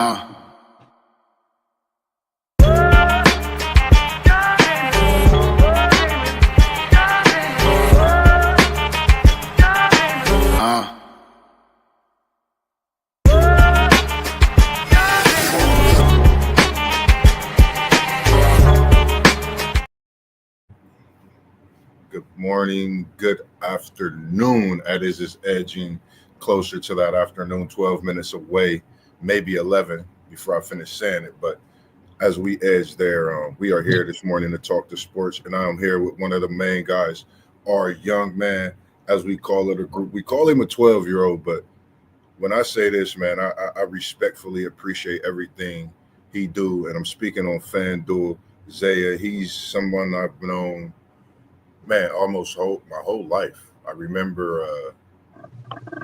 Uh, uh. Good morning, good afternoon. As is edging closer to that afternoon, 12 minutes away, maybe 11 before I finish saying it. But as we edge there, we are here this morning to talk to sports, and I'm here with one of the main guys, our young man, as we call it, a group. We call him a 12-year-old, but when I say this, man, I respectfully appreciate everything he do, and I'm speaking on FanDuel. Zaya, he's someone I've known, man, almost my whole life. I remember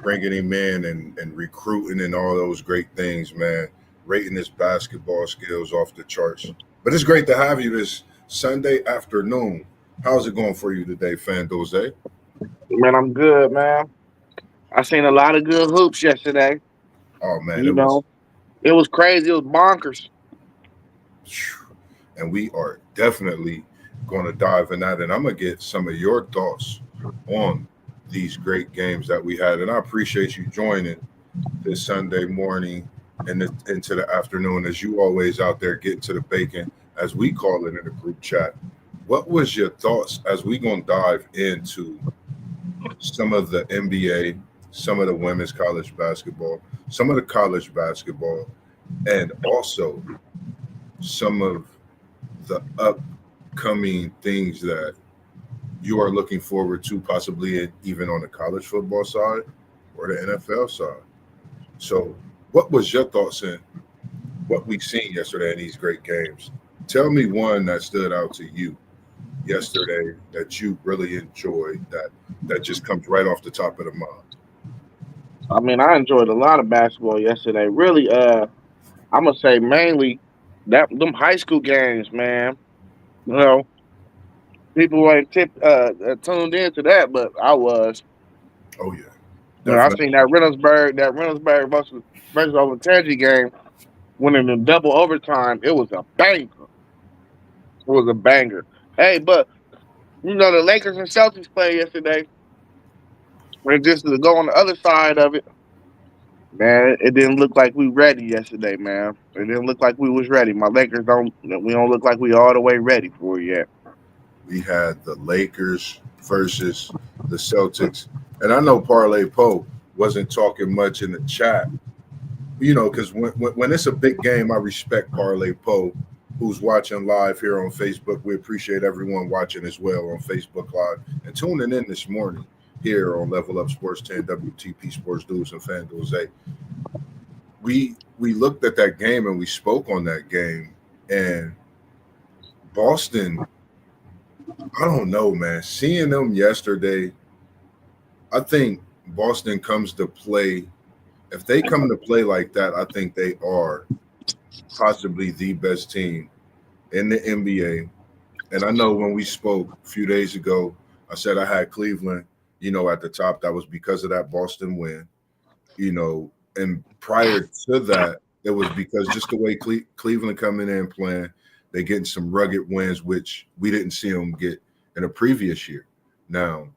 bringing him in and recruiting and all those great things, man. Rating his basketball skills off the charts. But it's great to have you this Sunday afternoon. How's it going for you today, FanDuel Zay? Man, I'm good, man. I seen a lot of good hoops yesterday. Oh man, You know, it was crazy. It was bonkers. and we are definitely going to dive in that, and I'm going to get some of your thoughts on these great games that we had. And I appreciate you joining this Sunday morning and into the afternoon, as you always out there getting to the bacon, as we call it in the group chat. What was your thoughts as we going to dive into some of the NBA, some of the women's college basketball, some of the college basketball, and also some of the upcoming things that you are looking forward to, possibly even on the college football side or the NFL side? So what was your thoughts in what we've seen yesterday in these great games? Tell me one that stood out to you yesterday that you really enjoyed, that just comes right off the top of the mind. I mean, I enjoyed a lot of basketball yesterday. Really, I'm gonna say mainly that them high school games, man. You know, people ain't tuned into that, but I was. Oh yeah, I definitely. seen that Reynoldsburg versus Overtangy game winning in double overtime. It was a banger. It was a banger. Hey, but the Lakers and Celtics played yesterday. And just to go on the other side of it, man, it didn't look like we ready yesterday, man. It didn't look like we was ready. My Lakers we don't look like we all the way ready for it yet. We had the Lakers versus the Celtics, and I know Parlay Poe wasn't talking much in the chat, because when it's a big game, I respect Parlay Poe, who's watching live here on Facebook. We appreciate everyone watching as well on Facebook Live and tuning in this morning here on Level Up Sports 10 WTP Sports News and FanDuel Zay. We looked at that game and we spoke on that game, and Boston, I don't know, man. Seeing them yesterday, I think Boston comes to play. If they come to play like that, I think they are possibly the best team in the NBA. And I know when we spoke a few days ago, I said I had Cleveland, at the top. That was because of that Boston win, and prior to that, it was because just the way Cleveland coming in and playing, they getting some rugged wins, which we didn't see them get in a previous year. Now,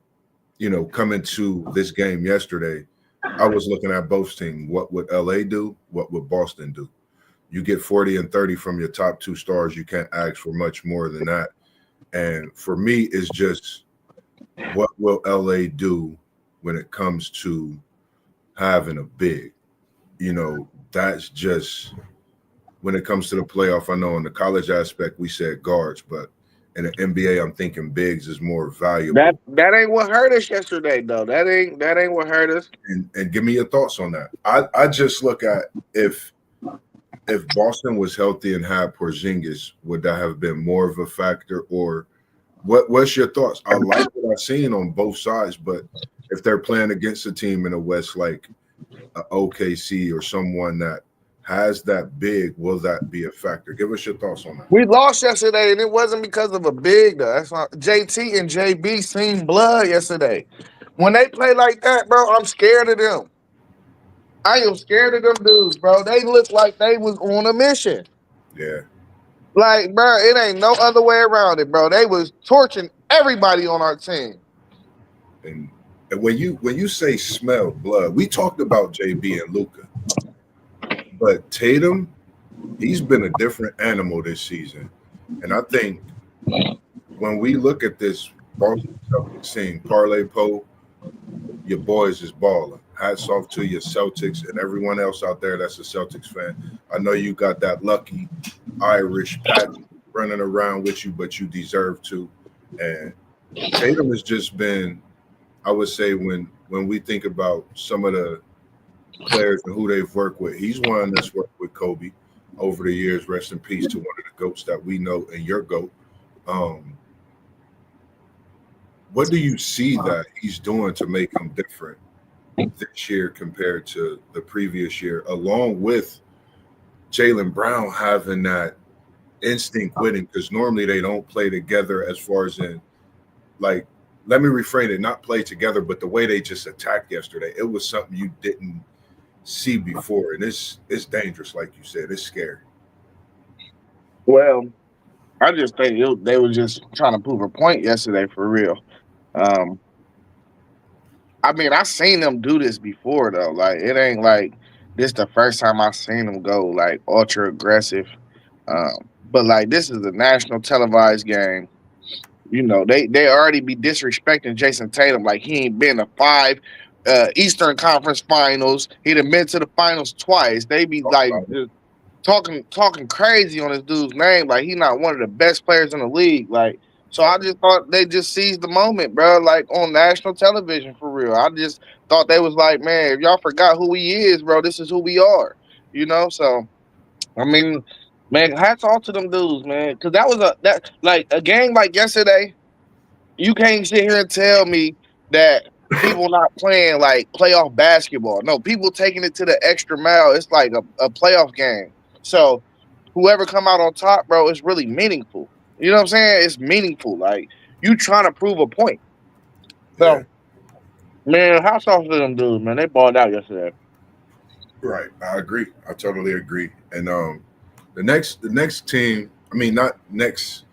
coming to this game yesterday, I was looking at both teams. What would LA do? What would Boston do? You get 40 and 30 from your top two stars. You can't ask for much more than that. And for me, it's just, what will LA do when it comes to having a big? That's just when it comes to the playoff. I know in the college aspect, we said guards, but in the NBA, I'm thinking bigs is more valuable. That ain't what hurt us yesterday, though. That ain't what hurt us. And give me your thoughts on that. I just look at if Boston was healthy and had Porzingis, would that have been more of a factor? Or what's your thoughts? I like what I've seen on both sides, but if they're playing against a team in the West like OKC or someone that has that big, will that be a factor? Give us your thoughts on that. We lost yesterday, and it wasn't because of a big, though. That's not, JT and JB seen blood yesterday. When they play like that, bro, I'm scared of them. I am scared of them dudes, bro. They look like they was on a mission. Yeah, Like, bro, it ain't no other way around it, bro. They was torching everybody on our team. and and when you say smell blood, we talked about JB and Luca, but Tatum, he's been a different animal this season, and I think when we look at this Boston Celtics team, Parlay Poe, your boys is balling. Hats off to your Celtics and everyone else out there that's a Celtics fan. I know you got that lucky Irish patch running around with you, but you deserve to. And Tatum has just been, I would say, when we think about some of the players and who they've worked with, he's one that's worked with Kobe over the years. Rest in peace to one of the goats that we know and your goat. Um, what do you see that he's doing to make him different this year compared to the previous year, along with Jaylen Brown having that instinct with him? Because normally they don't play together as far as in, like, let me reframe it, not play together, but the way they just attacked yesterday, it was something you didn't see before. And it's dangerous, like you said. It's scary. Well, I just think they were just trying to prove a point yesterday for real. Um, I mean, I seen them do this before though. Like it ain't like this the first time I seen them go like ultra aggressive. But like this is a national televised game. You know, they already be disrespecting Jason Tatum like he ain't been to five Eastern Conference Finals. He done been to the finals twice. They be Talk like about it. just talking crazy on this dude's name, like he not one of the best players in the league. Like, so I Talk just thought they just seized the moment, bro. Like on national television for real. I just thought they was like, man, if y'all forgot who he is, bro, this is who we are. You know, so I mean, man, hats off to them dudes, man, because that was that like a game like yesterday. You can't sit here and tell me that people not playing like playoff basketball. No, people taking it to the extra mile. It's like a playoff game. So whoever come out on top, bro, is really meaningful. You know what I'm saying? It's meaningful. Like you trying to prove a point. yeah, So man, how's off to them dudes, man? They balled out yesterday. right. I agree. I totally agree. And the next team, I mean, not next,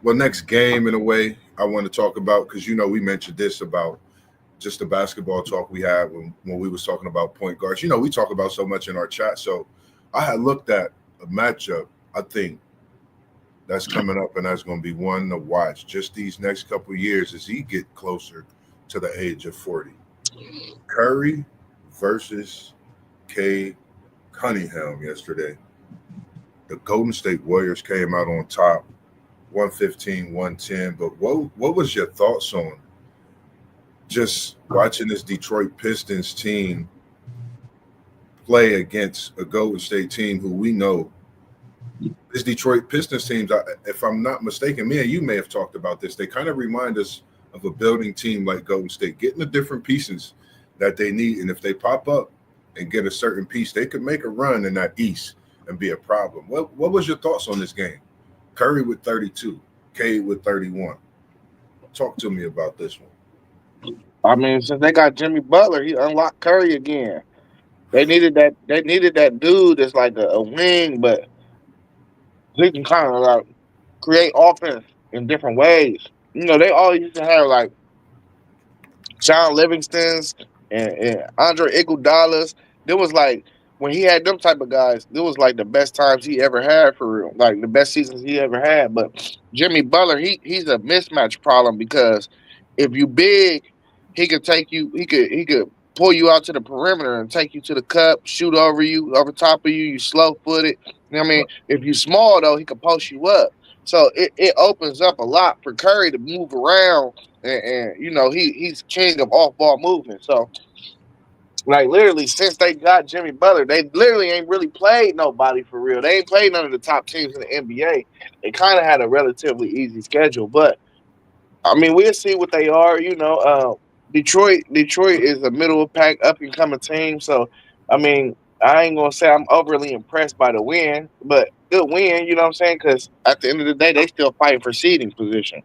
well, next game in a way I want to talk about, because we mentioned this about just the basketball talk we had when we was talking about point guards. We talk about so much in our chat. So I had looked at a matchup, I think, that's coming up, and that's going to be one to watch just these next couple of years as he get closer to the age of 40. Curry versus Cade Cunningham yesterday. The Golden State Warriors came out on top, 115, 110. But what was your thoughts on just watching this Detroit Pistons team play against a Golden State team who we know, this Detroit Pistons teams, if I'm not mistaken, me and you may have talked about this, they kind of remind us of a building team like Golden State, getting the different pieces that they need. And if they pop up and get a certain piece, they could make a run in that East and be a problem. What was your thoughts on this game? Curry with 32, Cade with 31. Talk to me about this one. I mean, since they got Jimmy Butler, he unlocked Curry again. They needed that. They needed that dude that's like a wing, but he can kind of like create offense in different ways. You know, they always used to have like Sean Livingston's and Andre Iguodala's. There was like when he had them type of guys, it was like the best times he ever had for real, like the best seasons he ever had. But Jimmy Butler, he's a mismatch problem because if you big, he could take you. He could pull you out to the perimeter and take you to the cup, shoot over you, over top of you. You slow footed. You know what I mean? If you small though, he could post you up. So it opens up a lot for Curry to move around and you know he's king of off ball movement. So like literally since they got Jimmy Butler, they literally ain't really played nobody for real. They ain't played none of the top teams in the NBA. They kind of had a relatively easy schedule, but I mean we'll see what they are. You know, Detroit is a middle of pack up and coming team. So I mean I ain't gonna say I'm overly impressed by the win, but good win. You know what I'm saying? Because at the end of the day, they still fighting for seeding position.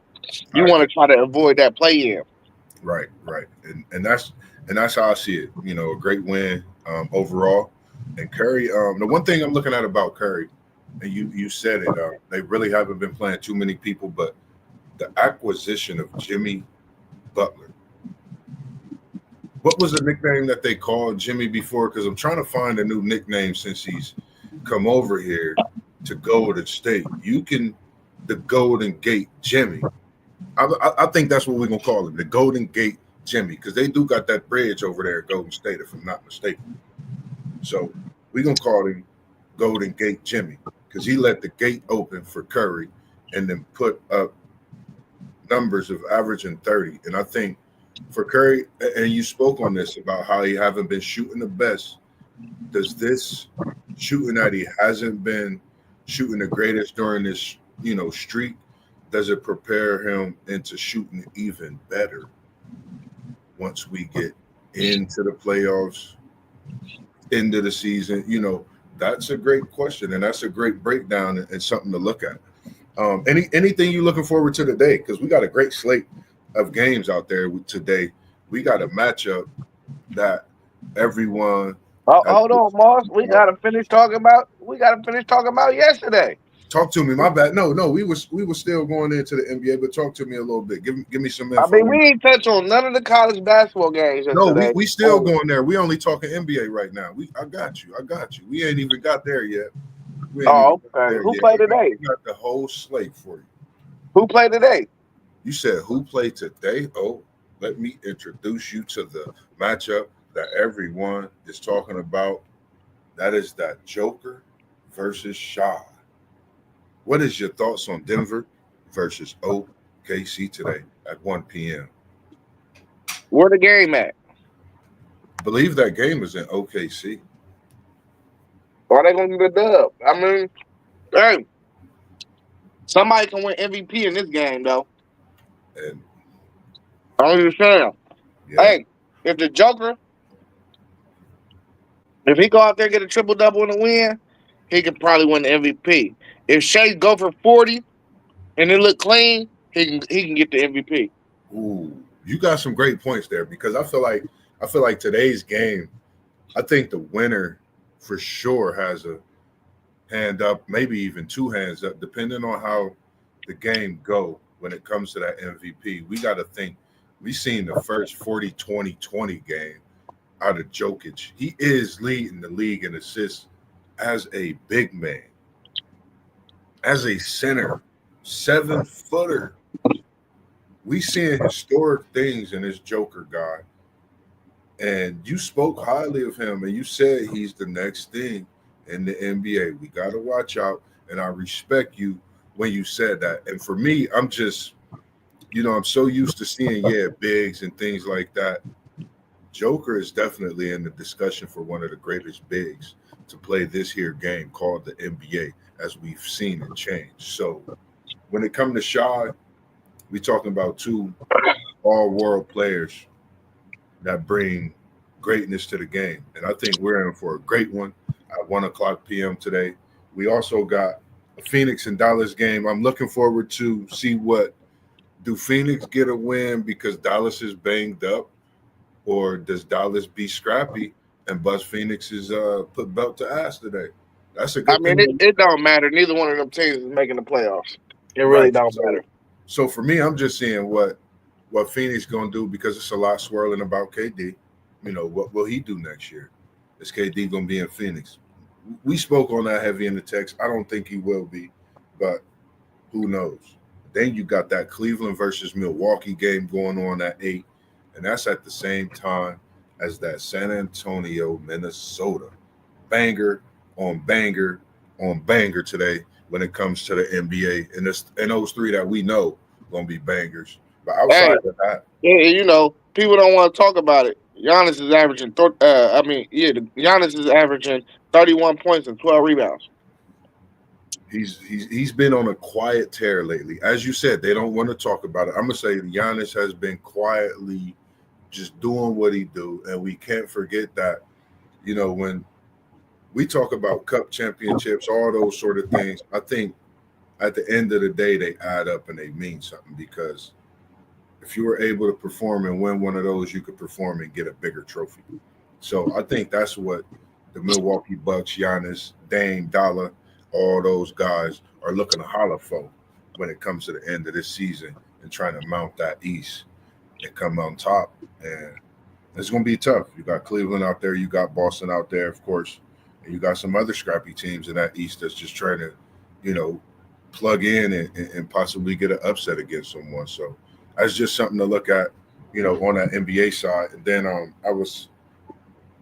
You I want agree. to try to avoid that play in. Right. And that's how I see it. A great win. overall. And Curry, the one thing I'm looking at about Curry, and you said it, they really haven't been playing too many people, but the acquisition of Jimmy Butler. What was the nickname that they called Jimmy before? Because I'm trying to find a new nickname since he's come over here to Golden State. You can the Golden Gate Jimmy. I think that's what we're gonna call him, the Golden Gate Jimmy, because they do got that bridge over there at Golden State, if I'm not mistaken. So we're gonna call him Golden Gate Jimmy because he let the gate open for Curry and then put up numbers of averaging 30. And I think for Curry, and you spoke on this about how he haven't been shooting the best. Does this shooting that he hasn't been shooting the greatest during this, streak, does it prepare him into shooting even better once we get into the playoffs, into the season? That's a great question, and that's a great breakdown and something to look at. Anything you looking forward to today? Because we got a great slate of games out there today. We got a matchup that everyone. Hold on, Moss. We gotta finish talking about yesterday. Talk to me. My bad. No, we were still going into the NBA, but talk to me a little bit. Give me some info. I mean, we ain't touch on none of the college basketball games yesterday. No, we still going there. We only talking NBA right now. I got you. We ain't even got there yet. Okay. Who played today? We got the whole slate for you. Who played today? You said who played today? Oh, let me introduce you to the matchup that everyone is talking about. That is that Joker versus Shaw. What is your thoughts on Denver versus OKC today at 1 p.m.? Where the game at? I believe that game is in OKC. Are they going to get the dub? I mean, hey, somebody can win MVP in this game, though. And I'm just saying. yeah. Hey, if the Joker, if he go out there and get a triple-double in the win, he could probably win the MVP. If Shea go for 40 and it look clean, he can get the MVP. Ooh, you got some great points there because I feel like today's game, I think the winner for sure has a hand up, maybe even two hands up, depending on how the game go when it comes to that MVP. We got to think we seen the first 40-20-20 game out of Jokic. He is leading the league in assists as a big man, as a center, 7-footer. We seeing historic things in this Joker guy. And you spoke highly of him and you said he's the next thing in the NBA. We got to watch out. And I respect you when you said that. And for me, I'm just, I'm so used to seeing, bigs and things like that. Joker is definitely in the discussion for one of the greatest bigs to play this here game called the NBA, as we've seen it change. So when it comes to Shaw, we talking about two all-world players that bring greatness to the game. And I think we're in for a great one at 1 o'clock p.m. today. We also got a Phoenix and Dallas game. I'm looking forward to see do Phoenix get a win because Dallas is banged up, or does Dallas be scrappy and bust Phoenix's put belt to ass today? That's a good thing. It don't matter. Neither one of them teams is making the playoffs. It really don't matter. So for me, I'm just seeing what Phoenix gonna do because it's a lot swirling about KD. What will he do next year? Is KD gonna be in Phoenix? We spoke on that heavy in the text. I don't think he will be, but who knows? Then you got that Cleveland versus Milwaukee game going on at 8, and that's at the same time as that San Antonio, Minnesota banger on banger on banger today when it comes to the NBA, and those three that we know gonna be bangers. But outside of that, people don't want to talk about it. Giannis is averaging. Giannis is averaging 31 points and 12 rebounds. He's been on a quiet tear lately. As you said, they don't want to talk about it. I'm gonna say Giannis has been quietly just doing what he do, and we can't forget that. When we talk about cup championships, all those sort of things, I think at the end of the day, they add up and they mean something because if you were able to perform and win one of those, you could perform and get a bigger trophy. So I think that's what the Milwaukee Bucks, Giannis, Dame, Dollar, all those guys are looking to holler for when it comes to the end of this season and trying to mount that East and come on top. And it's going to be tough. You got Cleveland out there, you got Boston out there, of course, and you got some other scrappy teams in that East that's just trying to, you know, plug in and possibly get an upset against someone. So that's just something to look at, you know, on that NBA side. And then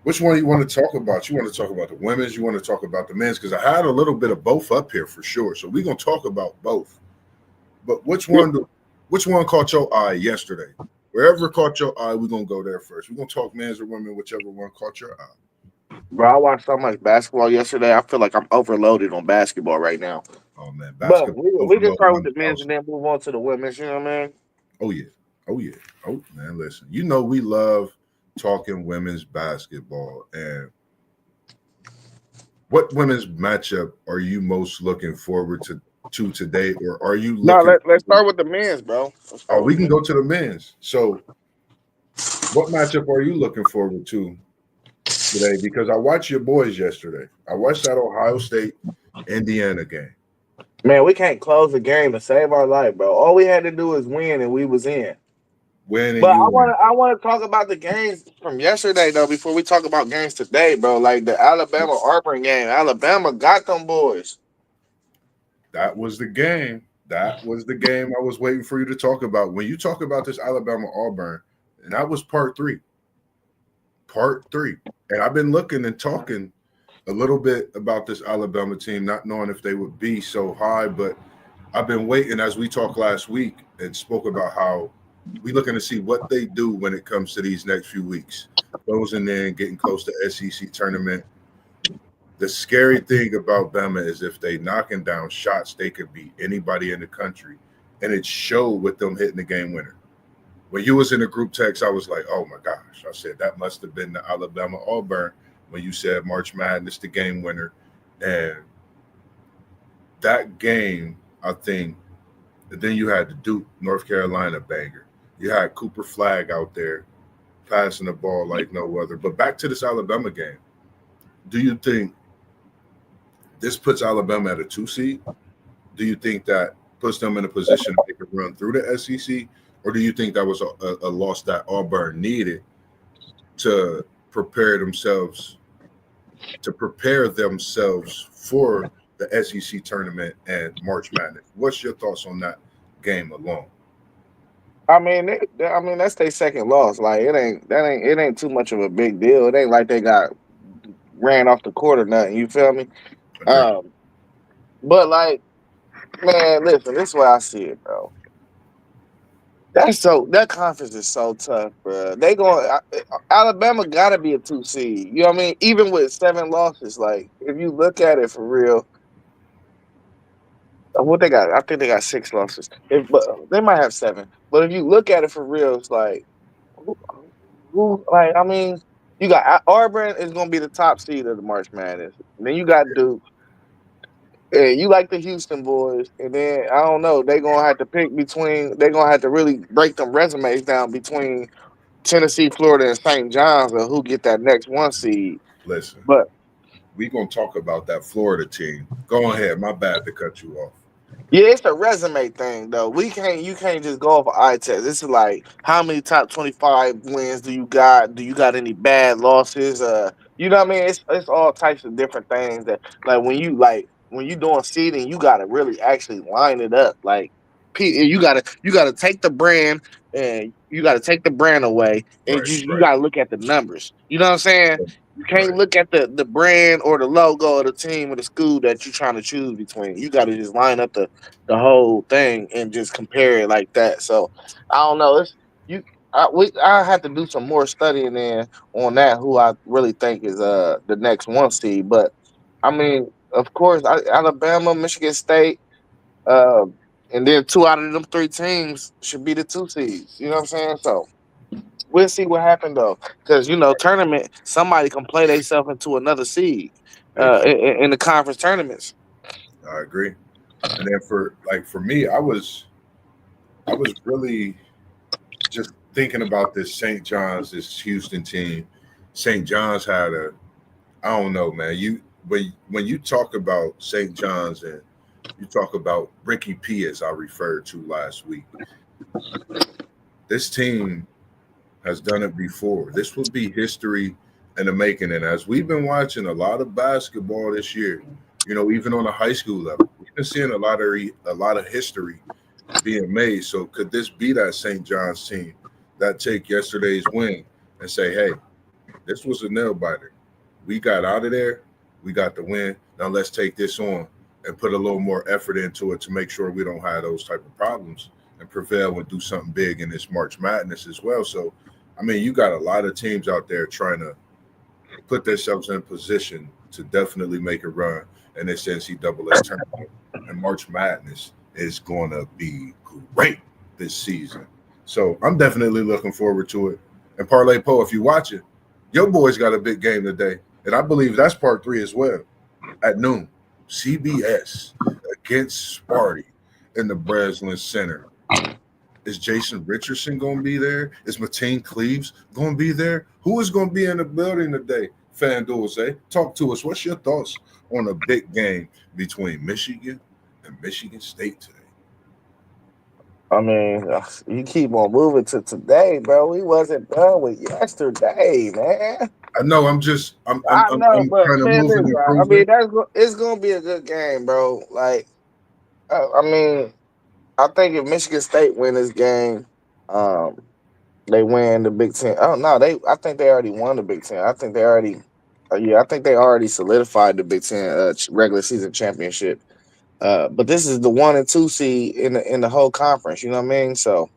which one you want to talk about? You want to talk about the women's? You want to talk about the men's? Because I had a little bit of both up here for sure. So we're gonna talk about both. But which one caught your eye yesterday? Wherever caught your eye, we're gonna go there first. We're gonna talk men's or women, whichever one caught your eye. Bro, I watched so much basketball yesterday. I feel like I'm overloaded on basketball right now. Oh man, But basketball we can overload start with the men's 1000. and then move on to the women's. You know what I mean? Oh yeah. Oh yeah. Oh man, listen. You know we love talking women's basketball. And what women's matchup are you most looking forward to today? Or are you No, looking let's start with the men's, bro. Let's Oh, start with we the can men's. go to the men's. So what matchup are you looking forward to today? Because I watched your boys yesterday. I watched that Ohio State Indiana game. Man, we can't close the game to save our life, bro. All we had to do is win, and we was in. When and But you win. I want to talk about the games from yesterday though. Before we talk about games today, bro, like the Alabama Auburn game. Alabama got them boys. That was the game. That was the game I was waiting for you to talk about. When you talk about this Alabama Auburn, and that was part three. Part three. And I've been looking and talking a little bit about this Alabama team, not knowing if they would be so high, but I've been waiting as we talked last week and spoke about how we looking to see what they do when it comes to these next few weeks. Those in there and getting close to SEC tournament. The scary thing about Bama is if they knocking down shots, they could beat anybody in the country. And it showed with them hitting the game winner. When you was in the group text, I was like, oh my gosh. I said that must have been the Alabama Auburn when you said March Madness, the game winner. And that game, I think, and then you had the Duke, North Carolina banger. You had Cooper Flag out there passing the ball like no other. But back to this Alabama game. Do you think this puts Alabama at a 2 seed? Do you think that puts them in a position to make a run through the SEC? Or do you think that was a loss that Auburn needed to prepare themselves for the SEC tournament and March Madness? What's your thoughts on that game alone? I mean, that's their second loss. Like it ain't too much of a big deal. It ain't like they got ran off the court or nothing. You feel me? Agree. Um, but like, man, listen, this is what I see it, bro. That conference is so tough, bro. Alabama got to be a 2 seed. You know what I mean? Even with 7 losses, like if you look at it for real, what they got? I think they got 6 losses. But they might have 7. But if you look at it for real, it's like who, like I mean, you got Auburn is going to be the top seed of the March Madness. And then you got Duke. And you like the Houston boys, and then I don't know. They're gonna have to pick between. They're gonna have to really break them resumes down between Tennessee, Florida, and St. John's, or who get that next 1 seed. Listen, But we're going to talk about that Florida team. Go ahead. My bad to cut you off. yeah, it's a resume thing though. You can't just go off of eye test. This is like how many top 25 wins do you got? Do you got any bad losses? You know what I mean? It's all types of different things that when you doing seeding, you gotta really actually line it up. Like you gotta take the brand and you gotta take the brand away and Right, you right, gotta look at the numbers. You know what I'm saying? You can't right, look at the brand or the logo of the team or the school that you're trying to choose between. You got to just line up the whole thing and just compare it like that. So I don't know. It's you. I have to do some more studying in on that. Who I really think is the next 1 seed. But I mean, of course, Alabama, Michigan State, uh, and then 2 out of them 3 teams should be the 2 seeds. You know what I'm saying? So we'll see what happened though, because tournament somebody can play themselves into another seed they can. in the conference tournaments. I agree. And then for me, I was really just thinking about this St. John's, this Houston team, St. John's had a, I don't know, man. When you talk about St. John's and you talk about Ricky P, as I referred to last week, this team has done it before. This will be history in the making. And as we've been watching a lot of basketball this year, even on a high school level, we've been seeing a lot of history being made. So could this be that St. John's team that take yesterday's win and say, hey, this was a nail biter. We got out of there. We got the win. Now let's take this on and put a little more effort into it to make sure we don't have those type of problems and prevail and do something big in this March Madness as well. So, I mean, you got a lot of teams out there trying to put themselves in position to definitely make a run in this NCAA tournament. And March Madness is going to be great this season. So I'm definitely looking forward to it. And Parlay Poe, if you watch it, your boys got a big game today. And I believe that's part 3 as well at noon. CBS against Sparty in the Breslin Center. Is Jason Richardson going to be there? Is Mateen Cleaves going to be there? Who is going to be in the building today? FanDuel say, talk to us. What's your thoughts on a big game between Michigan and Michigan State today? I mean, you keep on moving to today, bro. We wasn't done with yesterday, man. I know. I'm just. I know, I'm but trying to man, move and listen, I improve mean, it. it's gonna be a good game, bro. Like, I mean, I think if Michigan State win this game, um, they win the Big Ten. Oh no, I think they already won the Big Ten. I think they already, yeah, I think they already solidified the Big Ten regular season championship. But this is the 1 and 2 seed in the whole conference. You know what I mean? So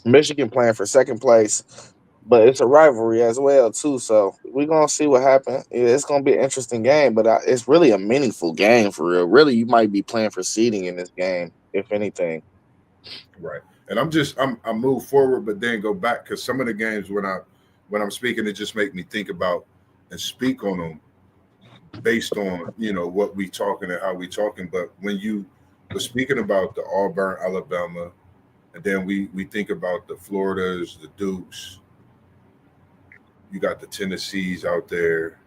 Michigan playing for second place, but it's a rivalry as well too. So we're gonna see what happens. Yeah, it's gonna be an interesting game, but it's really a meaningful game for real. Really, you might be playing for seeding in this game, if anything. Right. And I move forward, but then go back because some of the games when I'm speaking, it just make me think about and speak on them based on what we talking and how we talking. But when you were speaking about the Auburn, Alabama, and then we think about the Floridas, the Dukes, you got the Tennessees out there,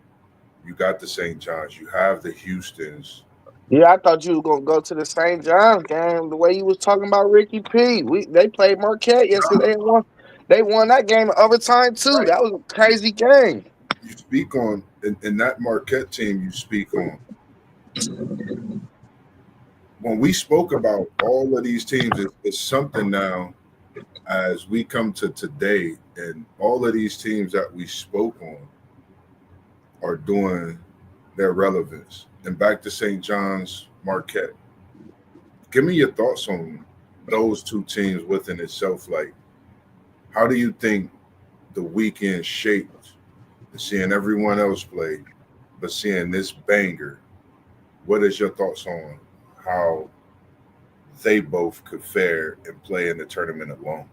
you got the St. John's, you have the Houstons. Yeah, I thought you were gonna go to the St. John's game the way you was talking about Ricky P. They played Marquette yesterday and won. They won that game in overtime too. Right. That was a crazy game. You speak on in that Marquette team. You speak on when we spoke about all of these teams. It's something now as we come to today, and all of these teams that we spoke on are doing their relevance. And back to St. John's, Marquette. Give me your thoughts on those two teams within itself. Like, how do you think the weekend shaped seeing everyone else play, but seeing this banger? What is your thoughts on how they both could fare and play in the tournament alone?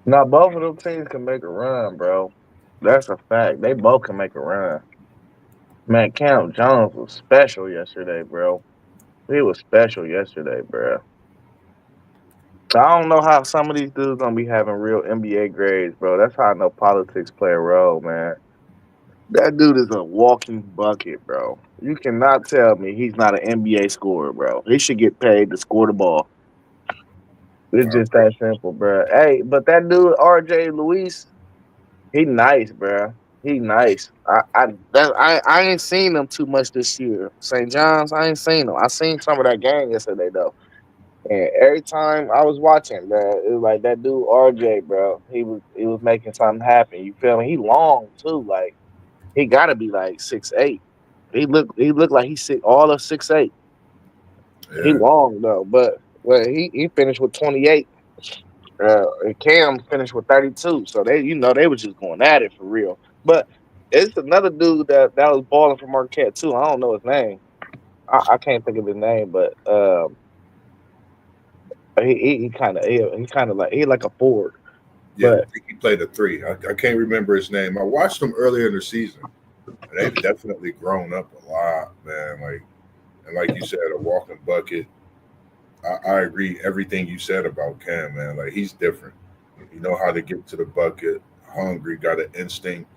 Now both of them teams can make a run, bro. That's a fact. They both can make a run. Man, Cam Jones was special yesterday, bro. He was special yesterday, bro. I don't know how some of these dudes gonna be having real NBA grades, bro. That's how I know politics play a role, man. That dude is a walking bucket, bro. You cannot tell me he's not an NBA scorer, bro. He should get paid to score the ball. It's I just agree. that simple, bro. Hey, but that dude RJ Luis, he nice, bro. He nice. I ain't seen him too much this year. St. John's, I ain't seen him. I seen some of that game yesterday though. And every time I was watching, bro, it was like that dude RJ, bro. He was making something happen. You feel me? He long too. Like he gotta be like 6'8". He looked like he's all of 6'8". He Yeah. long though, but well, he finished with 28. And Cam finished with 32. So they was just going at it for real. But it's another dude that was balling for Marquette too. I don't know his name. I can't think of his name, but he kind of like he like a forward. Yeah, But I think he played a three. I can't remember his name. I watched him earlier in the season, and they've definitely grown up a lot, man. Like you said, a walking bucket. I agree everything you said about Cam, man. Like he's different. You know how to get to the bucket. Hungry, got an instinct.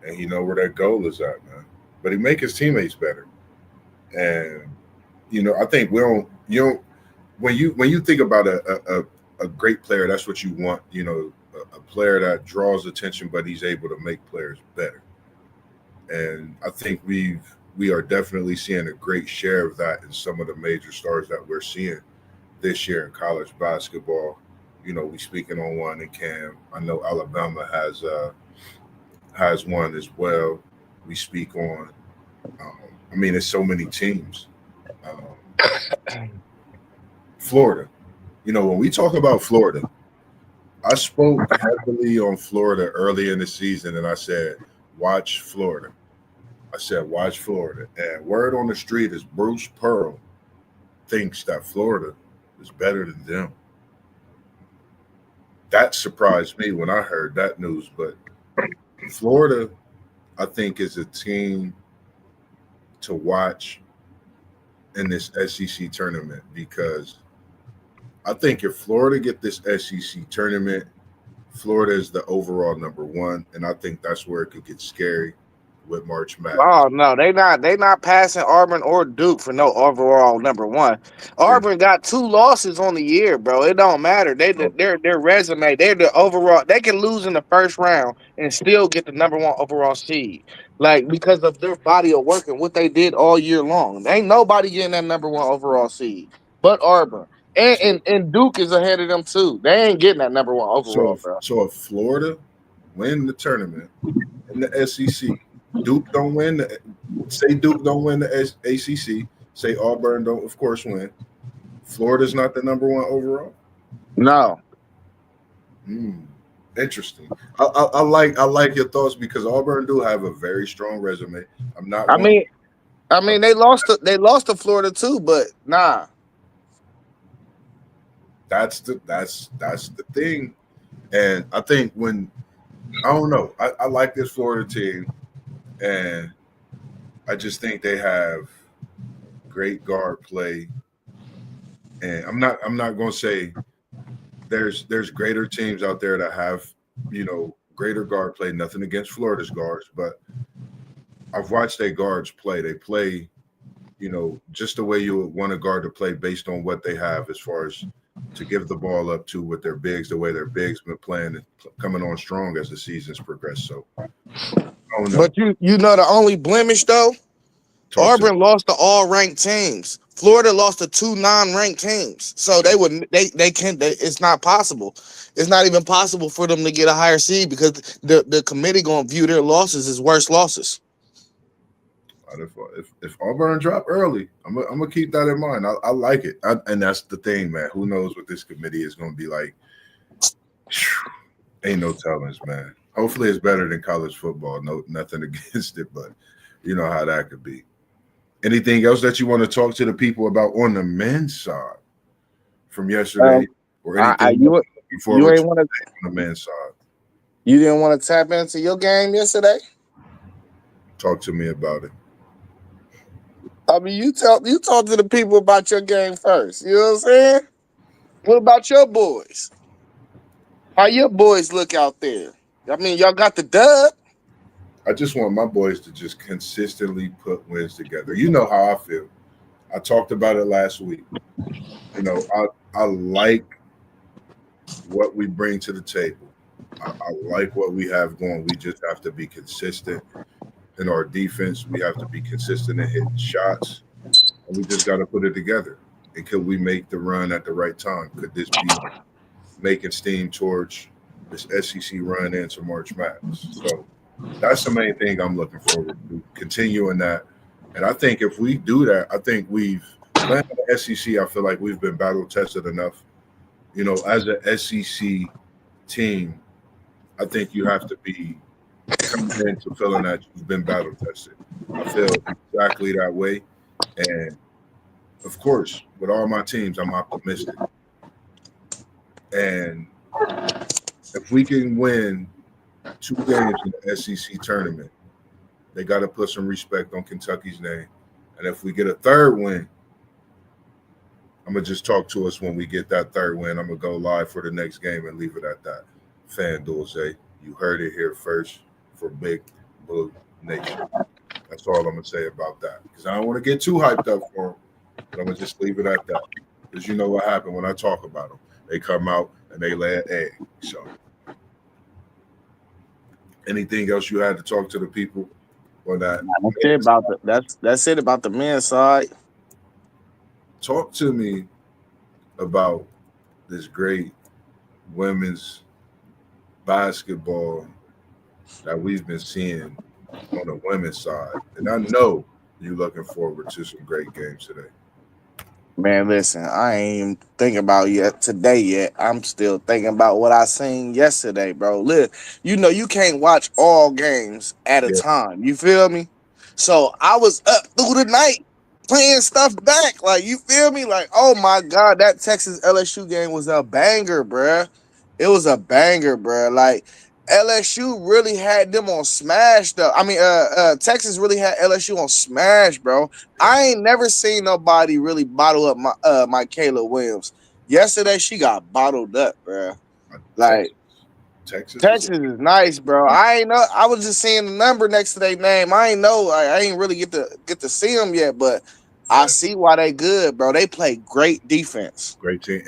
and he know where that goal is at, man. But he make his teammates better, and I think we don't. You don't when you think about a great player, that's what you want. A player that draws attention, but he's able to make players better. And I think we are definitely seeing a great share of that in some of the major stars that we're seeing this year in college basketball. We speaking on one in Cam. I know Alabama has one as well. We speak on. I mean, there's so many teams. Um, Florida. When we talk about Florida, I spoke heavily on Florida early in the season, and I said, "Watch Florida." I said, "Watch Florida." And word on the street is Bruce Pearl thinks that Florida is better than them. That surprised me when I heard that news. But Florida, I think, is a team to watch in this SEC tournament because I think if Florida get this SEC tournament, Florida is the overall number one, and I think that's where it could get scary with March Madness. Oh no, they not passing Auburn or Duke for no overall number one. Auburn got 2 losses on the year, bro. It don't matter. Their resume, they're the overall. They can lose in the first round and still get the number one overall seed, like because of their body of work and what they did all year long. Ain't nobody getting that number one overall seed, but Auburn and Duke is ahead of them too. They ain't getting that number one So, overall, if, bro. so if Florida win the tournament in the SEC, Duke don't win. Say Duke don't win the ACC. Say Auburn don't, of course, win. Florida's not the number one overall. No. Hmm. Interesting. I like your thoughts because Auburn do have a very strong resume. I'm not I going. mean, they lost to Florida too, but nah. That's the thing, and I think when I don't know, I like this Florida team, and I just think they have great guard play, and I'm not going to say there's greater teams out there that have greater guard play. Nothing against Florida's guards, but I've watched their guards play. They play just the way you would want a guard to play based on what they have as far as to give the ball up to with their bigs, the way their bigs been playing and coming on strong as the seasons progress. So, oh no, But you know the only blemish though, talk to me. Auburn lost to all ranked teams. Florida lost to 2 non-ranked teams. So they can't it's not possible. It's not even possible for them to get a higher seed because the committee gonna view their losses as worse losses. If Auburn drop early, I'm gonna keep that in mind. I like it, and that's the thing, man. Who knows what this committee is gonna be like? Ain't no tellings, man. Hopefully, it's better than college football. No, nothing against it, but you know how that could be. Anything else that you want to talk to the people about on the men's side from yesterday, or I anything you looking you forward to ain't want to on the men's side? you didn't want to tap into your game yesterday? Talk to me about it. I mean, you talk to the people about your game first. You know what I'm saying? What about your boys? How your boys look out there? I mean, y'all got the dub. I just want my boys to just consistently put wins together. You know how I feel. I talked about it last week. I like what we bring to the table. I like what we have going. We just have to be consistent in our defense. We have to be consistent in hitting shots, and we just got to put it together. And could we make the run at the right time? Could this be making steam towards this SEC run into March Madness? So that's the main thing I'm looking forward to, continuing that. And I think if we do that, I think we've playing the SEC. I feel like we've been battle tested enough. As an SEC team, I think you have to be coming into feeling that you've been battle tested. I feel exactly that way. And of course, with all my teams, I'm optimistic. And if we can win 2 games in the SEC tournament, they got to put some respect on Kentucky's name. And if we get a third win, I'm going to just talk to us when we get that third win. I'm going to go live for the next game and leave it at that. FanDuel, Zay, you heard it here first for Big Blue Nation. That's all I'm gonna say about that. Because I don't want to get too hyped up for them, but I'm gonna just leave it at that. Because you know what happened when I talk about them. They come out and they lay an egg. So, anything else you had to talk to the people on that? That's it about that's it about the men's side. Talk to me about this great women's basketball that we've been seeing on the women's side. And I know you're looking forward to some great games today. Man, listen, I ain't even thinking about yet today yet. I'm still thinking about what I seen yesterday, bro. Look, you can't watch all games at a Yeah, time. You feel me? So I was up through the night playing stuff back. Like, you feel me? Like, oh my God, that Texas LSU game was a banger, bruh. It was a banger, bruh. Like, LSU really had them on smash, though. I mean, Texas really had LSU on smash, bro. I ain't never seen nobody really bottle up my Kayla Williams. Yesterday she got bottled up, bro. Texas, Like, Texas was Texas is nice, bro. I ain't know. I was just seeing the number next to their name. I ain't know. I ain't really get to see them yet, but I yeah, see why they good, bro. They play great defense. great team.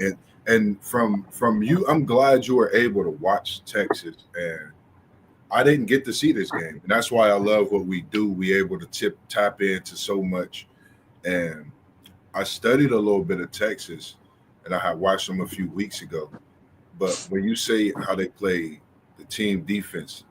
And from you, I'm glad you were able to watch Texas. And I didn't get to see this game, and that's why I love what we do. We able to tap into so much. And I studied a little bit of Texas, and I had watched them a few weeks ago. But when you say how they play the team defense,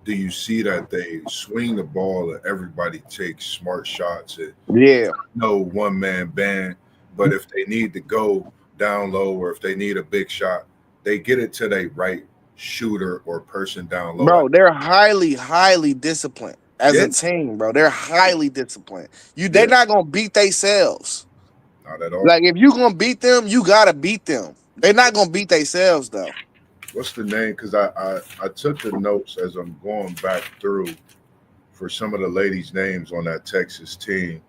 do you see that they swing the ball and everybody takes smart shots and Yeah, no one man band? But if they need to go down low or if they need a big shot, they get it to the right shooter or person down low. bro. They're highly disciplined as Yeah, a team, bro. They're highly disciplined. They're yeah, not gonna beat themselves. not at all. Like, if you gonna beat them, you gotta beat them. They're not gonna beat themselves though. What's the name? Because I took the notes as I'm going back through for some of the ladies' names on that Texas team.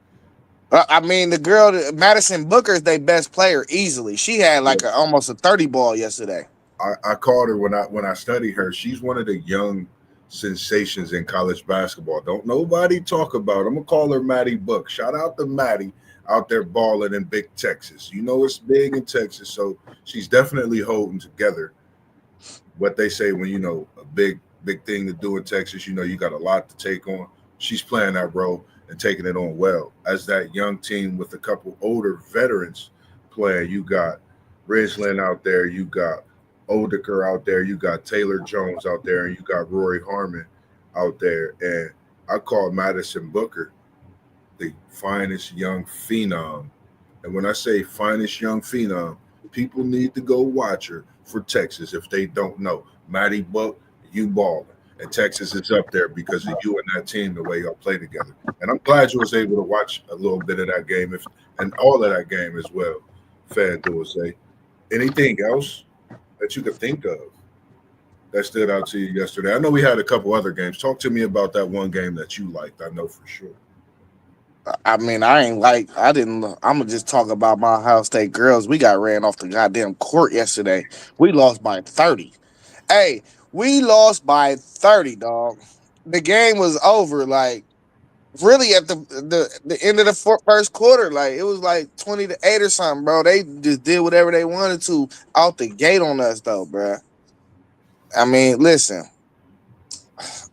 I mean, the girl Madison Booker is their best player easily. She had like almost a 30 ball yesterday. I called her when I studied her. She's one of the young sensations in college basketball. Don't nobody talk about. I'm gonna call her Maddie Book. Shout out to Maddie out there balling in big Texas. You know it's big in Texas, so she's definitely holding together what they say when a big thing to do in Texas. You got a lot to take on. She's playing that role and taking it on well. As that young team with a couple older veterans playing, you got Ridgeland out there, you got Odeker out there, you got Taylor Jones out there, and you got Rory Harmon out there. And I call Madison Booker the finest young phenom. And when I say finest young phenom, people need to go watch her for Texas if they don't know. Maddie Buck, you balling. And Texas is up there because of you and that team, the way y'all play together. And I'm glad you was able to watch a little bit of that game and all of that game as well. Fair to say. Anything else that you could think of that stood out to you yesterday? I know we had a couple other games. Talk to me about that one game that you liked. I know for sure. I mean, I didn't. I'm gonna just talk about my Ohio State girls. We got ran off the goddamn court yesterday. We lost by 30. Hey, we lost by 30, dog. The game was over. Like, really at the end of the first quarter. Like, it was like 20-8 or something, bro. They just did whatever they wanted to out the gate on us, though, bro. I mean, listen.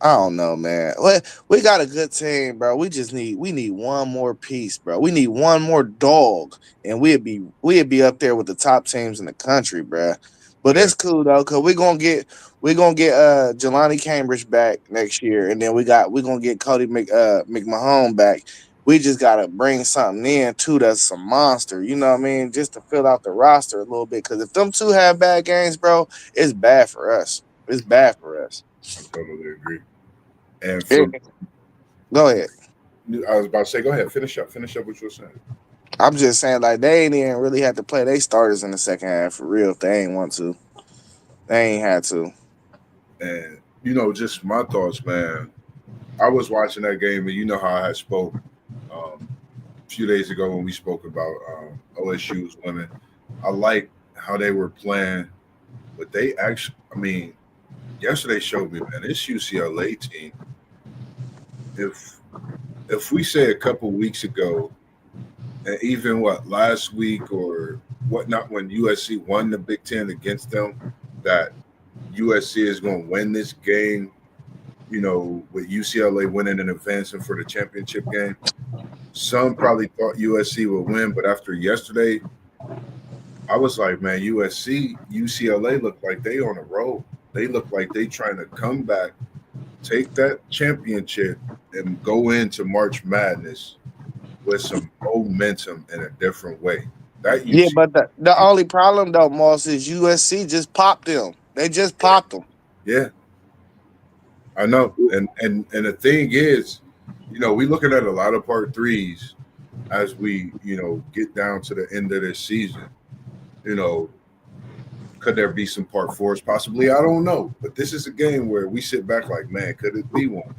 I don't know, man. We got a good team, bro. We need one more piece, bro. We need one more dog, and we'd be up there with the top teams in the country, bro. But Yeah, it's cool though, cause we're gonna get Jelani Cambridge back next year, and then we're gonna get Cody McMahon back. We just gotta bring something in too that's some monster, you know what I mean? Just to fill out the roster a little bit. Cause if them two have bad games, bro, it's bad for us. It's bad for us. I totally agree. And Eh, from Go ahead. I was about to say, go ahead, finish up. Finish up what you were saying. I'm just saying, like, they ain't even really had to play they starters in the second half for real if they ain't want to. They ain't had to. And just my thoughts, man. I was watching that game, and you know how I had spoke a few days ago when we spoke about OSU's women. I like how they were playing, but they actually, I mean, yesterday showed me, man, this UCLA team, if we say a couple weeks ago, and even last week or whatnot, when USC won the Big Ten against them, that USC is going to win this game, with UCLA winning and advancing for the championship game. Some probably thought USC would win, but after yesterday, I was like, man, UCLA look like they on a roll. They look like they trying to come back, take that championship, and go into March Madness with some momentum in a different way. That Yeah, UC, but the only problem though, Moss, is USC just popped them. They just popped them. yeah, I know. And the thing is, we looking at a lot of part threes as we, get down to the end of this season. You know, could there be some part fours? Possibly, I don't know. But this is a game where we sit back like, man, could it be one?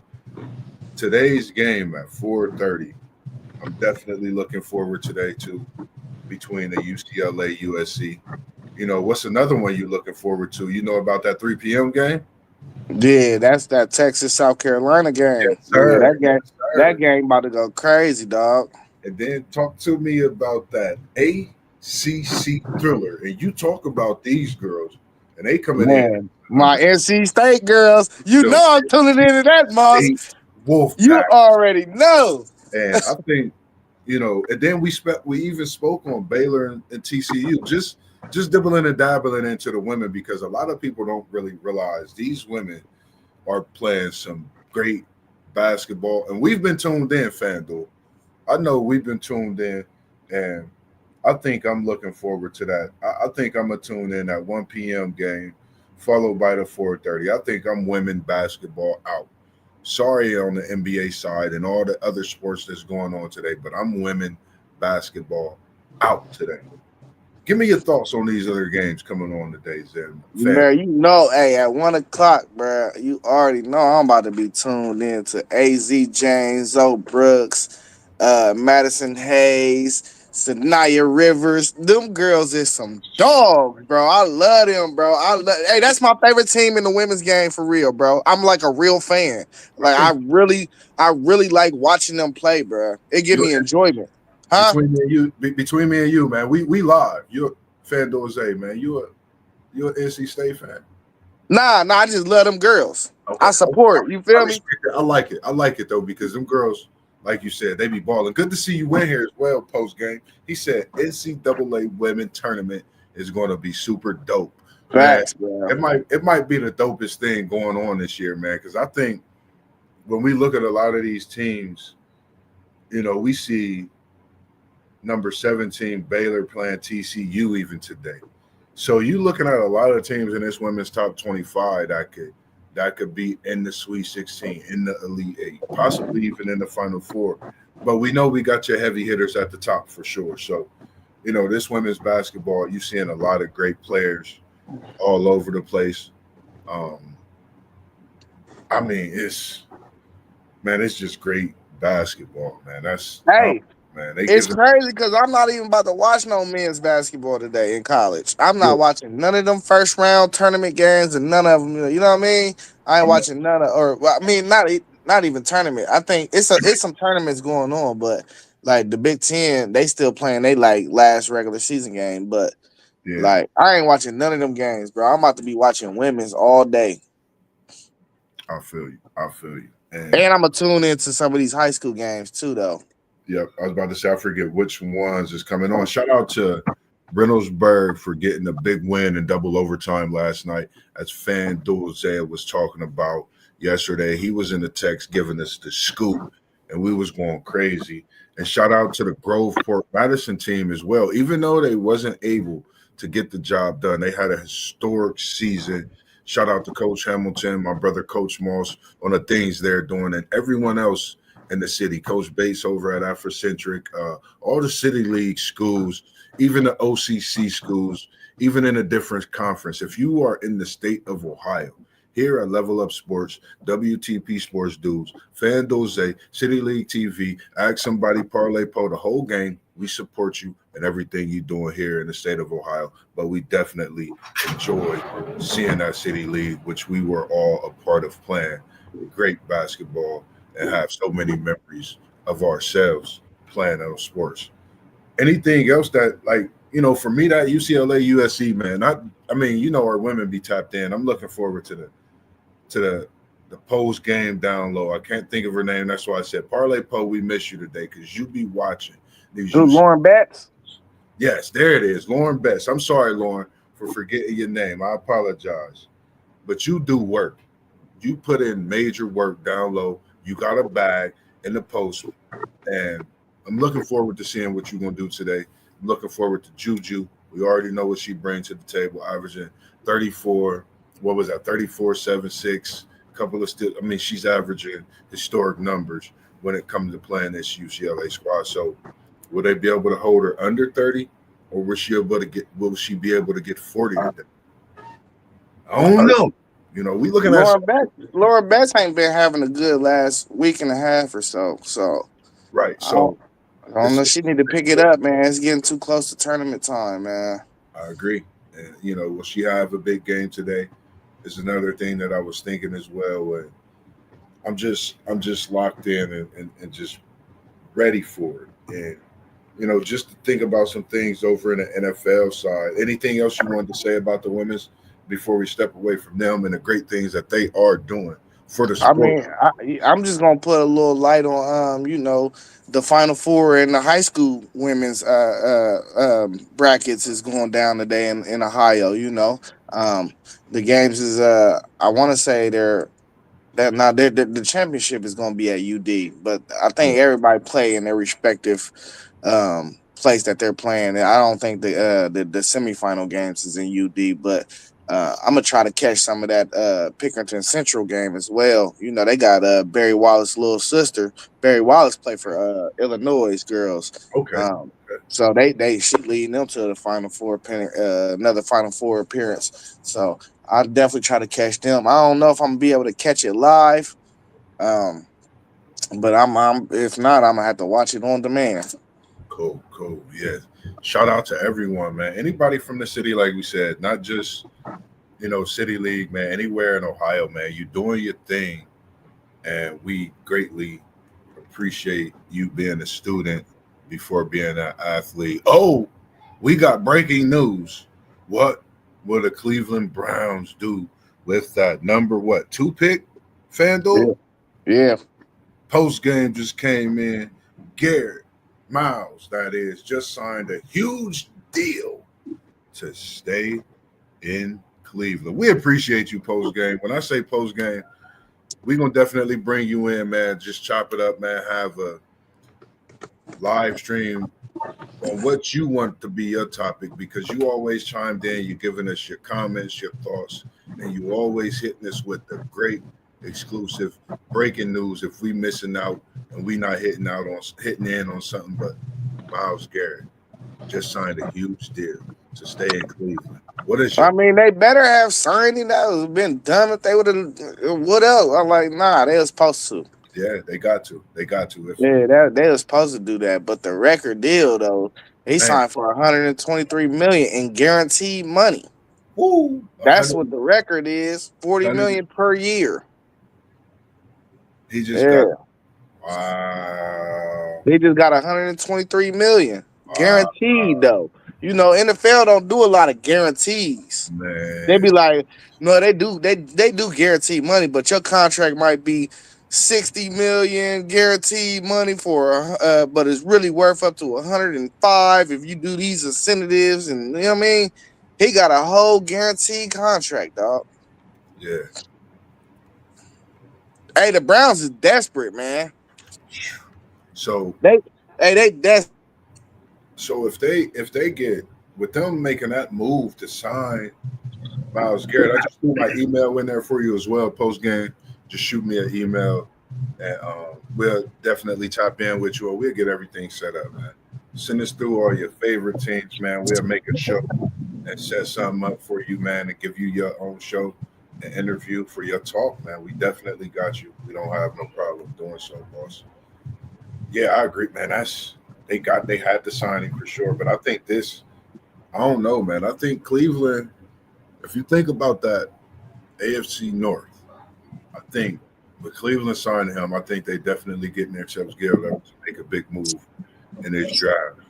Today's game at 4:30. I'm definitely looking forward today too, between the UCLA USC. What's another one you looking forward to? You know about that 3 p.m. game? Yeah, that's that Texas South Carolina game. Yes, sir. Yeah, Yes, that sir. game about to go crazy, dog. And then talk to me about that ACC thriller. And you talk about these girls, and they coming in Man, my NC State girls, you the know I'm tuning into that, Moss. State Wolf You Pack. already know. And I think, and then we even spoke on Baylor and TCU, just dibbling and dabbling into the women, because a lot of people don't really realize these women are playing some great basketball. And we've been tuned in, FanDuel. I know we've been tuned in, and I think I'm looking forward to that. I think I'm going to tune in at 1 p.m. game, followed by the 4:30. I think I'm women basketball out. Sorry on the NBA side and all the other sports that's going on today, but I'm women basketball out today. Give me your thoughts on these other games coming on today, Zen. Man, you know, hey, at 1 o'clock, bro, you already know I'm about to be tuned in to AZ James, Zoe Brooks, Madison Hayes, Sanaya Rivers. Them girls is some dogs, bro. I love them, bro. Hey, that's my favorite team in the women's game for real, bro. I'm like a real fan. Like I really like watching them play, bro. It give me enjoyment. Huh? Between me and you, man, we live. You're FanDuel Zay, man. You're an NC State fan. Nah, I just love them girls. Okay. I support. You feel me? I like it. I like it though, because them girls, like you said, they be balling. Good to see you in here as well. Post game, he said NCAA women tournament is going to be super dope. Facts, man. It might be the dopest thing going on this year, man. Because I think when we look at a lot of these teams, we see number 17 Baylor playing TCU even today. So you looking at a lot of teams in this women's top 25 that could be in the Sweet 16, in the Elite 8, possibly even in the Final Four. But we know we got your heavy hitters at the top for sure. So, this women's basketball, you're seeing a lot of great players all over the place. I mean, it's just great basketball, man. Man, it's crazy because I'm not even about to watch no men's basketball today in college. I'm not watching none of them first round tournament games and none of them. You know what I mean? I ain't watching none of, not even tournament. I think it's some tournaments going on, but like the Big Ten, they still playing they like last regular season game. But like I ain't watching none of them games, bro. I'm about to be watching women's all day. I feel you. And I'm gonna tune into some of these high school games too, though. Yep, I was about to say, I forget which ones is coming on. Shout out to Reynoldsburg for getting a big win in double overtime last night, as FanDuel Zaya was talking about yesterday. He was in the text giving us the scoop, and we was going crazy. And shout out to the Groveport Madison team as well. Even though they wasn't able to get the job done, they had a historic season. Shout out to Coach Hamilton, my brother Coach Moss, on the things they're doing, and everyone else in the city. Coach Bates over at Afrocentric, all the City League schools, even the OCC schools, even in a different conference. If you are in the state of Ohio, here at Level Up Sports, WTP Sports Dudes, FanDuel Zay, City League TV, Ask Somebody, Parlay Po, the whole game, we support you and everything you're doing here in the state of Ohio. But we definitely enjoy seeing that City League, which we were all a part of playing. Great basketball. and have so many memories of ourselves playing those sports. Anything else that for me that UCLA USC man, I mean our women be tapped in. I'm looking forward to the post game down low. I can't think of her name. That's why I said Parlay Poe. We miss you today because you be watching these Dude, UCLA. Lauren Betts. Yes, there it is, Lauren Best. I'm sorry, Lauren, for forgetting your name. I apologize, but you do work. You put in major work down low. You got a bag in the post, and I'm looking forward to seeing what you're gonna do today. I'm looking forward to Juju. We already know what she brings to the table, averaging 34. What was that? 34, 7, 6. Couple of still. I mean, she's averaging historic numbers when it comes to playing this UCLA squad. So, will they be able to hold her under 30, or will she able to get? Will she be able to get 40 today? I don't know. We looking at Lauren Betts ain't been having a good last week and a half or so. So right. I don't, So I don't it's know. She need to pick it up, man. It's getting too close to tournament time, man. I agree. And will she have a big game today? Is another thing that I was thinking as well. And I'm just locked in and just ready for it. And just to think about some things over in the NFL side. Anything else you wanted to say about the women's before we step away from them and the great things that they are doing for the I sport? mean, I'm just gonna put a little light on, the Final Four in the high school women's brackets is going down today in Ohio. Um, the games is I want to say the championship is going to be at UD, but I Yeah. think everybody play in their respective place that they're playing. And I don't think the semifinal games is in UD, but I'm gonna try to catch some of that Pickerington Central game as well. They got Barry Wallace's little sister. Barry Wallace play for Illinois girls. Okay. Um, Okay. so she leading them to the Final Four, another Final Four appearance. So I definitely try to catch them. I don't know if I'm gonna be able to catch it live, um, but I'm if not, I'm gonna have to watch it on demand. Cool. Cool. Yeah. Shout out to everyone, man. Anybody from the city, like we said, not just city league, man. Anywhere in Ohio, man. You doing your thing, and we greatly appreciate you being a student before being an athlete. Oh, we got breaking news. What will the Cleveland Browns do with that number what 2 pick? Yeah, FanDuel yeah. post game just came in. Garrett Miles, that is, just signed a huge deal to stay in Cleveland. We appreciate you post game. When I say post game, we're gonna definitely bring you in, man. Just chop it up, man. Have a live stream on what you want to be your topic because you always chimed in, you giving us your comments, your thoughts, and you always hitting us with the great exclusive breaking news if we missing out and we not hitting in on something. But Miles Garrett just signed a huge deal to stay in Cleveland. What is I your mean, they better have signed him. That would have been dumb if they would have. What else? I'm like, nah, they was supposed to. yeah, they got to. They got to. If Yeah, they was supposed to do that. But the record deal though, he man, signed for 123 million in guaranteed money. woo, That's 100 what the record is. 40 million per year. he just got Yeah. wow. They just got 123 million Wow, guaranteed though. NFL don't do a lot of guarantees. They man. be like, no, they do. They do guaranteed money, but your contract might be 60 million guaranteed money but it's really worth up to 105 if you do these incentives, and you know what I mean. He got a whole guaranteed contract, dog. Yeah. Hey, the Browns is desperate, man. So They, hey, they desperate. so if they get with them making that move to sign Miles Garrett, I just threw my email in there for you as well. Post game, just shoot me an email, and we'll definitely tap in with you, or we'll get everything set up, man. Send us through all your favorite teams, man. We'll make a show and set something up for you, man, and give you your own show and interview for your talk, man. We definitely got you. We don't have no problem doing so, boss. Yeah, I agree, man. They had the signing for sure, but I think this. I don't know, man. I think Cleveland. If you think about that AFC North, I think But Cleveland signed him. I think they definitely getting themselves geared up to make a big move in this draft.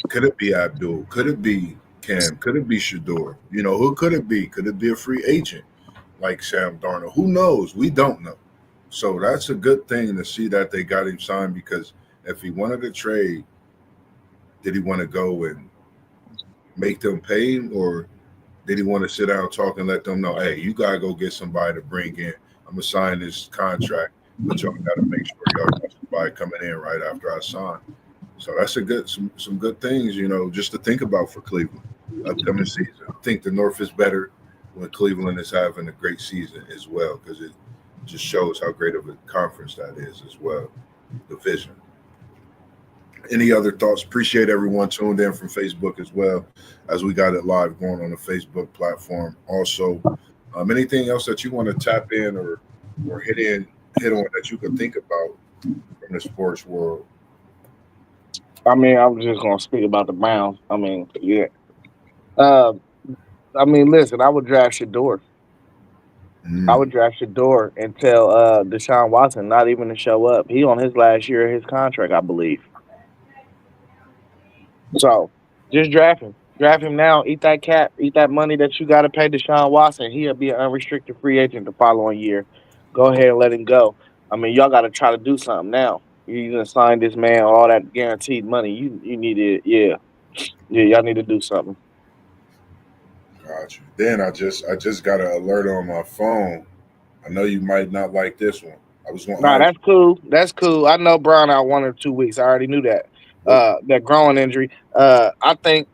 Could it be Abdul? Could it be Cam? Could it be Shador? Who could it be? Could it be a free agent like Sam Darnold? Who knows? We don't know. So that's a good thing to see that they got him signed, because if he wanted to trade, did he want to go and make them pay him, or did he want to sit down and talk and let them know, hey, you gotta go get somebody to bring in. I'm gonna sign this contract, but y'all gotta make sure y'all got somebody coming in right after I sign. So that's some good things, just to think about for Cleveland upcoming season. I think the North is better when Cleveland is having a great season as well, because it just shows how great of a conference that is as well. Division. Any other thoughts? Appreciate everyone tuned in from Facebook as well, as we got it live going on the Facebook platform. Also, anything else that you want to tap in or hit on that you can think about from the sports world? I mean, I was just gonna speak about the Browns. I mean, yeah. Uh, I mean, listen, I would draft Shador. I Mm, would draft Shador and tell Deshaun Watson not even to show up. He on his last year of his contract, I believe. So just draft him. Draft him now. Eat that cap. Eat that money that you got to pay Deshaun Watson. He'll be an unrestricted free agent the following year. Go ahead and let him go. I mean, y'all got to try to do something now. You gonna sign this man all that guaranteed money? You need it. Yeah, yeah. Y'all need to do something. got you. Then I just got an alert on my phone. I know you might not like this one. I was going to Nah, ask that's cool. That's cool. I know Brown out 1 or 2 weeks. I already knew that. what. That growing injury. I think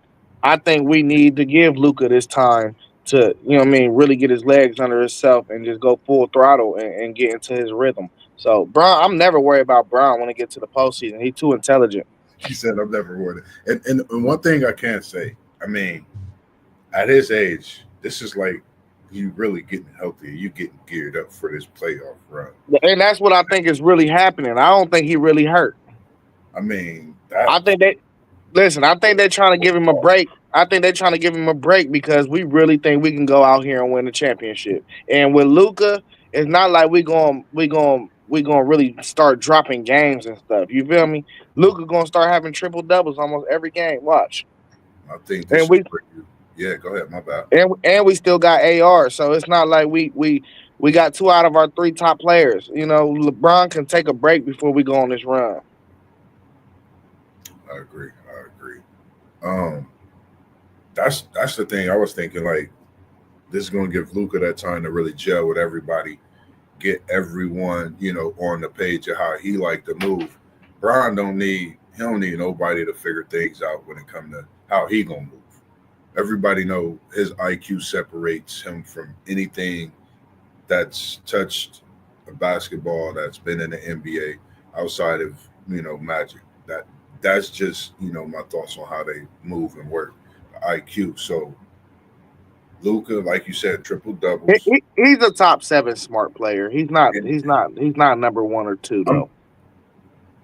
we need to give Luca this time to, what I mean, really get his legs under himself and just go full throttle and get into his rhythm. So Brown, I'm never worried about Brown when it gets to the postseason. He's too intelligent. He said, I'm never worried. And one thing I can say, I mean, at his age, this is like you really getting healthy. You getting geared up for this playoff run. And that's what I think is really happening. I don't think he really hurt. I mean, that I think they listen. I think they're trying to give him a break. I think they're trying to give him a break because we really think we can go out here and win the championship. And with Luca, it's not like we going really start dropping games and stuff. You feel me? Luca gonna start having triple doubles almost every game. Watch, I think this and is we where you. Yeah, go ahead. My bad. and we still got AR. So it's not like we got two out of our three top players. LeBron can take a break before we go on this run. I agree. I agree. Um, that's the thing. I was thinking like this is going to give Luca that time to really gel with everybody, get everyone on the page of how he like to move. Brian don't need nobody to figure things out when it comes to how he gonna move. Everybody know his IQ separates him from anything that's touched a basketball that's been in the NBA outside of Magic. That's just my thoughts on how they move and work. The IQ. So Luca, like you said, triple doubles. He's a top seven smart player. He's not. And He's not. He's not number one or two I'm though.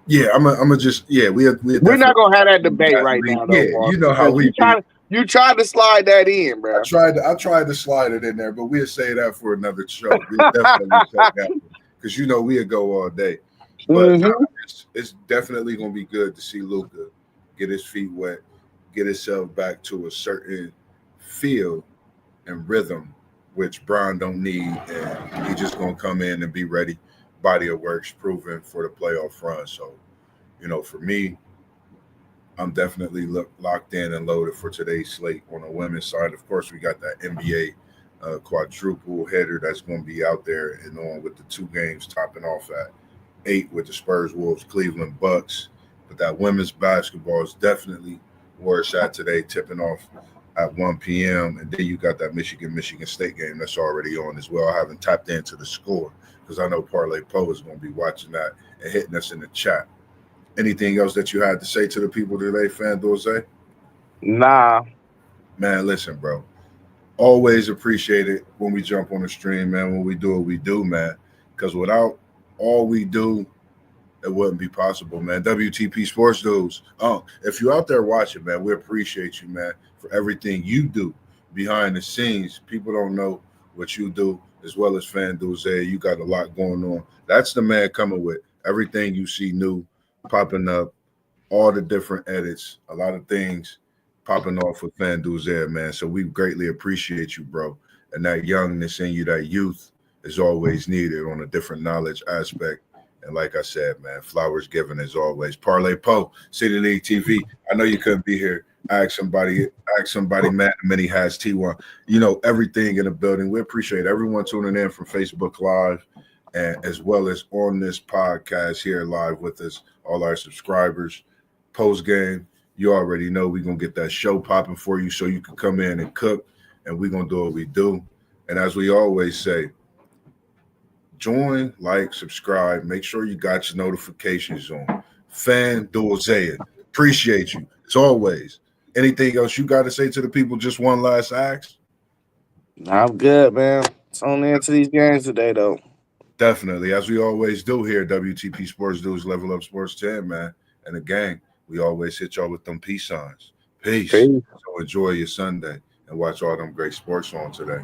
yeah, I'm a just yeah. We We're not definitely gonna have that debate that right league. now though, Yeah, boss, you know how because we be. you tried to slide that in, I bro. tried to slide it in there, but we'll say that for another show. We'll definitely say that because we'll go all day. But nah, Hmm. it's definitely gonna be good to see Luca get his feet wet, get himself back to a certain feel and rhythm, which Brian don't need, and he just gonna come in and be ready. Body of works proven for the playoff run. So, for me, I'm definitely locked in and loaded for today's slate on the women's side. Of course, we got that NBA quadruple header that's going to be out there and on with the two games topping off at 8 with the Spurs, Wolves, Cleveland Bucks. But that women's basketball is definitely where it's at today, tipping off at 1 p.m. And then you got that Michigan State game that's already on as well. I haven't tapped into the score because I know Parlay Poe is going to be watching that and hitting us in the chat. Anything else that you had to say to the people today, FanDuel? Nah, Man, listen, bro. Always appreciate it when we jump on the stream, man. When we do what we do, man. Because without all we do, it wouldn't be possible, man. WTP Sports Dudes. If you're out there watching, man, we appreciate you, man, for everything you do behind the scenes. People don't know what you do. as well as FanDuel Zay. You got a lot going on. That's the man coming with everything you see new popping up, all the different edits, a lot of things popping off with FanDuel Zay, man. So we greatly appreciate you, bro. And that youngness in you, that youth is always needed on a different knowledge aspect. And like I said, man, flowers given as always. Parlay Poe, City League TV. I know you couldn't be here. Ask somebody, man. Many has T1. You know, everything in the building. We appreciate everyone tuning in from Facebook Live and as well as on this podcast here live with us, all our subscribers. Post game, you already know we're gonna get that show popping for you so you can come in and cook, and we're gonna do what we do. And as we always say, join, like, subscribe. Make sure you got your notifications on. FanDuel Zaya. Appreciate you. As always. Anything else you got to say to the people? Just one last ask? I'm good, man. Tune into these games today, though. Definitely. As we always do here, WTP Sports Dudes, Level Up Sports 10, man. And the gang, we always hit y'all with them peace signs. Peace. Peace. So enjoy your Sunday and watch all them great sports on today.